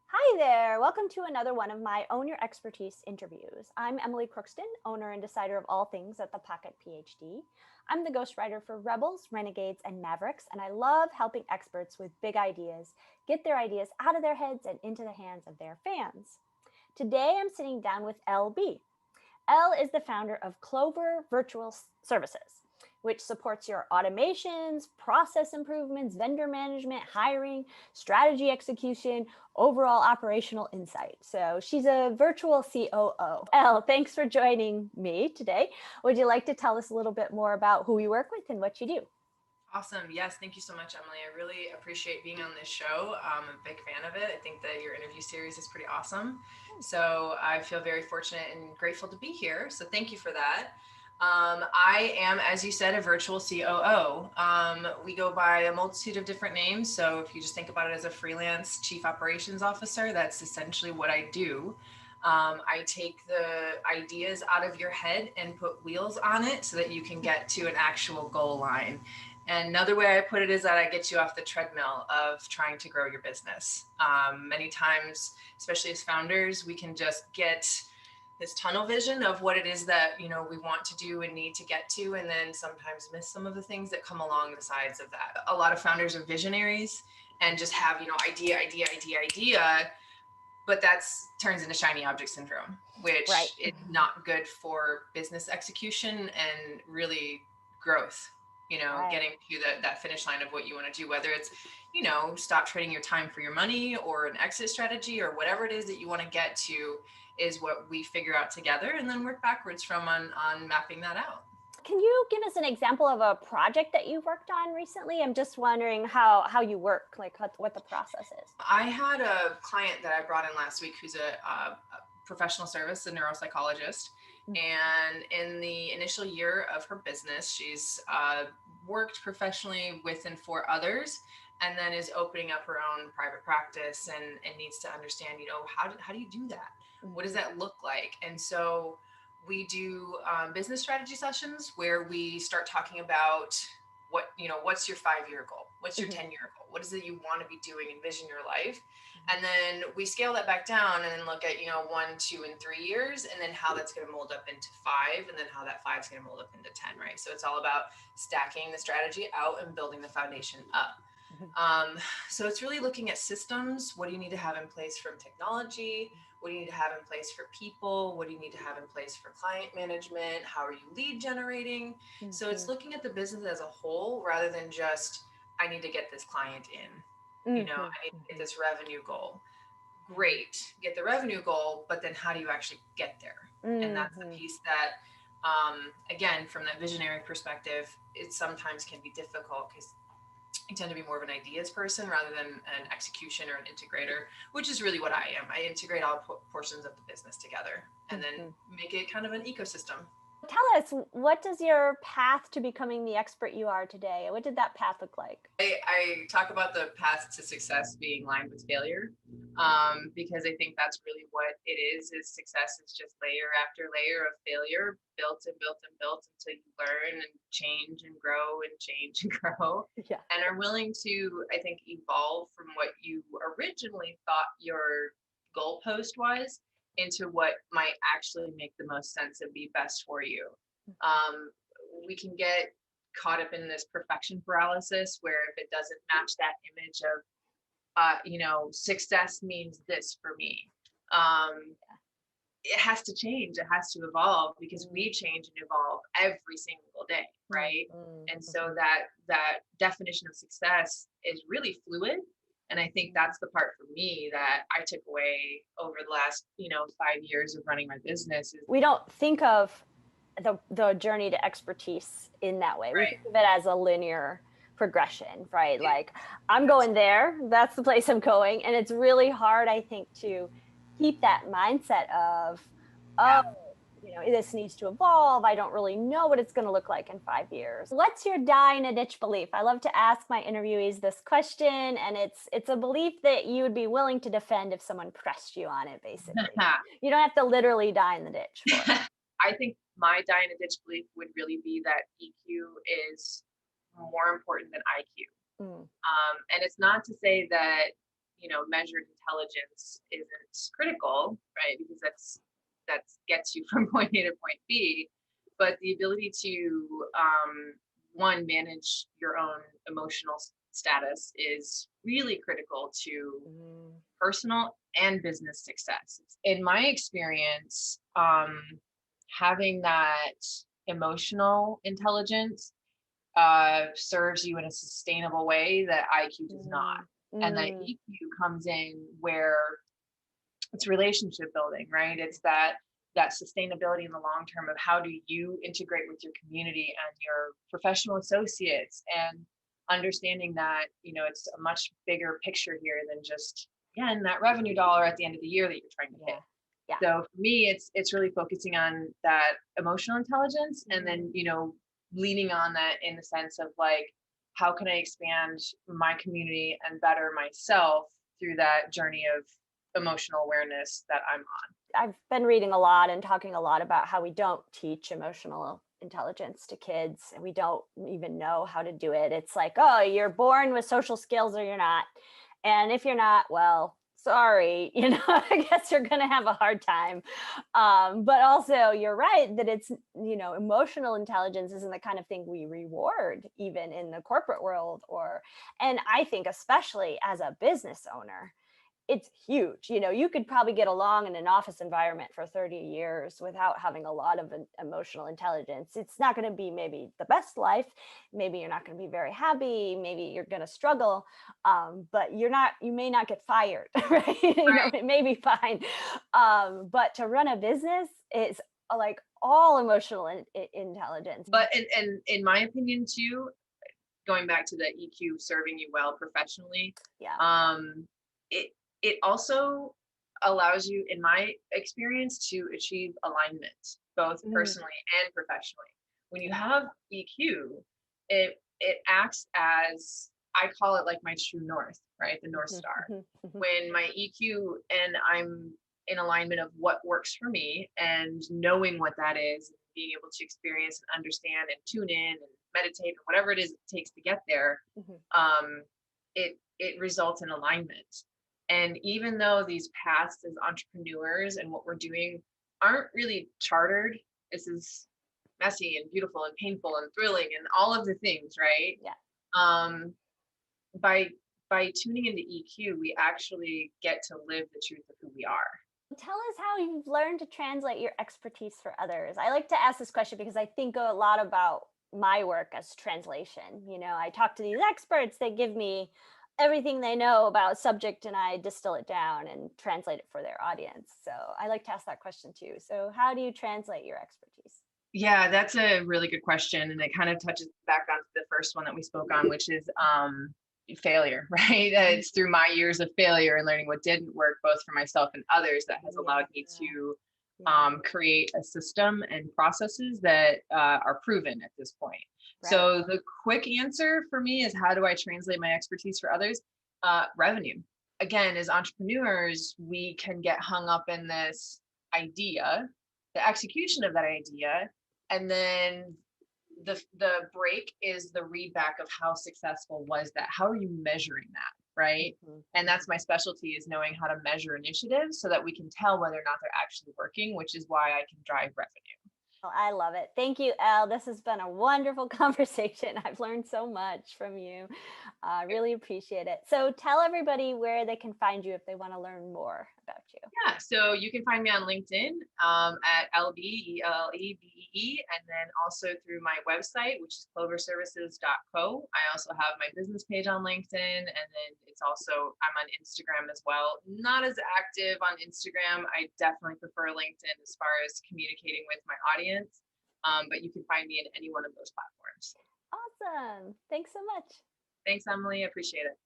Hi there. Welcome to another one of my Own Your Expertise interviews. I'm Emily Crookston, owner and decider of all things at the Pocket PhD. I'm the ghostwriter for Rebels, Renegades, and Mavericks, and I love helping experts with big ideas get their ideas out of their heads and into the hands of their fans. Today, I'm sitting down with Elle Bee. Elle is the founder of Clover Virtual Services, which supports your automations, process improvements, vendor management, hiring, strategy execution, overall operational insight. So she's a virtual COO. Elle, thanks for joining me today. Would you like to tell us a little bit more about who you work with and what you do? Awesome. Yes. Thank you so much, Emily. I really appreciate being on this show. I'm a big fan of it. I think that your interview series is pretty awesome. So I feel very fortunate and grateful to be here. So thank you for that. I am, as you said, a virtual COO. We go by a multitude of different names. So if you just think about it as a freelance chief operations officer, that's essentially what I do. I take the ideas out of your head and put wheels on it so that you can get to an actual goal line. And another way I put it is that I get you off the treadmill of trying to grow your business. Many times, especially as founders, we can just get this tunnel vision of what it is that we want to do and need to get to, and then sometimes miss some of the things that come along the sides of that. A lot of founders are visionaries and just have idea, but that's turns into shiny object syndrome, Right. which is not good for business execution and really growth. Right. Getting to that finish line of what you want to do, whether it's stop trading your time for your money or an exit strategy or whatever it is that you want to get to, is what we figure out together and then work backwards from on mapping that out. Can you give us an example of a project that you've worked on recently? I'm just wondering how you work, like what the process is. I had a client that I brought in last week who's a professional service, a neuropsychologist. And in the initial year of her business, she's worked professionally with and for others, and then is opening up her own private practice and needs to understand, how do you do that? What does that look like? And so we do business strategy sessions where we start talking about what's your 5-year goal? What's your 10-year goal? What is it you want to be doing? Envision your life. And then we scale that back down and then look at, 1, 2, and 3 years, and then how that's going to mold up into 5, and then how that 5 is going to mold up into 10, right? So it's all about stacking the strategy out and building the foundation up. So it's really looking at systems. What do you need to have in place from technology? What do you need to have in place for people? What do you need to have in place for client management? How are you lead generating? So it's looking at the business as a whole rather than just, I need to get this client in. I need to get this revenue goal. Great, get the revenue goal, but then how do you actually get there? And that's the piece that, again, from that visionary perspective, it sometimes can be difficult because I tend to be more of an ideas person rather than an execution or an integrator, which is really what I am. I integrate all portions of the business together and then make it kind of an ecosystem. Tell us, what does your path to becoming the expert you are today? What did that path look like? I talk about the path to success being lined with failure, because I think that's really what it is success is just layer after layer of failure, built and built and built until you learn and change and grow and change and grow, Yeah. and are willing to, I think, evolve from what you originally thought your goalpost was into what might actually make the most sense and be best for you. Um, we can get caught up in this perfection paralysis where if it doesn't match that image of success means this for me, it has to change, it has to evolve, because we change and evolve every single day, right? And so that definition of success is really fluid. And I think that's the part for me that I took away over the last 5 years of running my business is, We don't think of the journey to expertise in that way. We right, think of it as a linear progression, right? Like, I'm going there, that's the place I'm going. And it's really hard, I think, to keep that mindset of, oh, yeah. this needs to evolve. I don't really know what it's going to look like in 5 years. What's your die in a ditch belief? I love to ask my interviewees this question, and it's a belief that you would be willing to defend if someone pressed you on it, basically. You don't have to literally die in the ditch for it. I think my die in a ditch belief would really be that EQ is more important than IQ. And it's not to say that measured intelligence isn't critical, right? Because that's gets you from point A to point B, but the ability to one, manage your own emotional status is really critical to personal and business success. In my experience, having that emotional intelligence serves you in a sustainable way that IQ does not. And that EQ comes in where it's relationship building, right? It's that sustainability in the long term of how do you integrate with your community and your professional associates, and understanding that it's a much bigger picture here than just, again, that revenue dollar at the end of the year that you're trying to hit. Yeah. So for me, it's really focusing on that emotional intelligence, and then leaning on that in the sense of like, how can I expand my community and better myself through that journey of emotional awareness that I'm on. I've been reading a lot and talking a lot about how we don't teach emotional intelligence to kids, and we don't even know how to do it. It's like, oh, you're born with social skills or you're not. And if you're not, well, sorry, I guess you're going to have a hard time. But also, you're right that it's, emotional intelligence isn't the kind of thing we reward, even in the corporate world, and I think especially as a business owner, it's huge. You could probably get along in an office environment for 30 years without having a lot of emotional intelligence. It's not going to be maybe the best life. Maybe you're not going to be very happy. Maybe you're going to struggle. But you may not get fired, right? It may be fine. But to run a business is like all emotional intelligence. But in my opinion too, going back to the EQ serving you well professionally, it also allows you, in my experience, to achieve alignment, both personally and professionally. When you have EQ, it acts as, I call it like my true north, right? The North Star. When my EQ and I'm in alignment of what works for me, and knowing what that is, being able to experience and understand and tune in and meditate and whatever it is it takes to get there, it results in alignment. And even though these paths as entrepreneurs and what we're doing aren't really chartered, this is messy and beautiful and painful and thrilling and all of the things, right? Yeah. By tuning into EQ, we actually get to live the truth of who we are. Tell us how you've learned to translate your expertise for others. I like to ask this question because I think a lot about my work as translation. I talk to these experts, they give me everything they know about subject, and I distill it down and translate it for their audience. So I like to ask that question too. So how do you translate your expertise? Yeah, that's a really good question. And it kind of touches back on the first one that we spoke on, which is failure, right? It's through my years of failure and learning what didn't work, both for myself and others, that has allowed me to create a system and processes that are proven at this point. Right. So the quick answer for me is, how do I translate my expertise for others? Revenue. Again, as entrepreneurs, we can get hung up in this idea, the execution of that idea, and then the break is the read back of how successful was that? How are you measuring that? Right. And that's my specialty, is knowing how to measure initiatives so that we can tell whether or not they're actually working, which is why I can drive revenue. Well, I love it. Thank you, Elle. This has been a wonderful conversation. I've learned so much from you. I really appreciate it. So tell everybody where they can find you if they want to learn more about you. Yeah, so you can find me on LinkedIn at Elle Bee, ELLEBEE, and then also through my website, which is cloverservices.co. I also have my business page on LinkedIn, and then I'm on Instagram as well. Not as active on Instagram. I definitely prefer LinkedIn as far as communicating with my audience, but you can find me in any one of those platforms. Awesome. Thanks so much. Thanks, Emily. I appreciate it.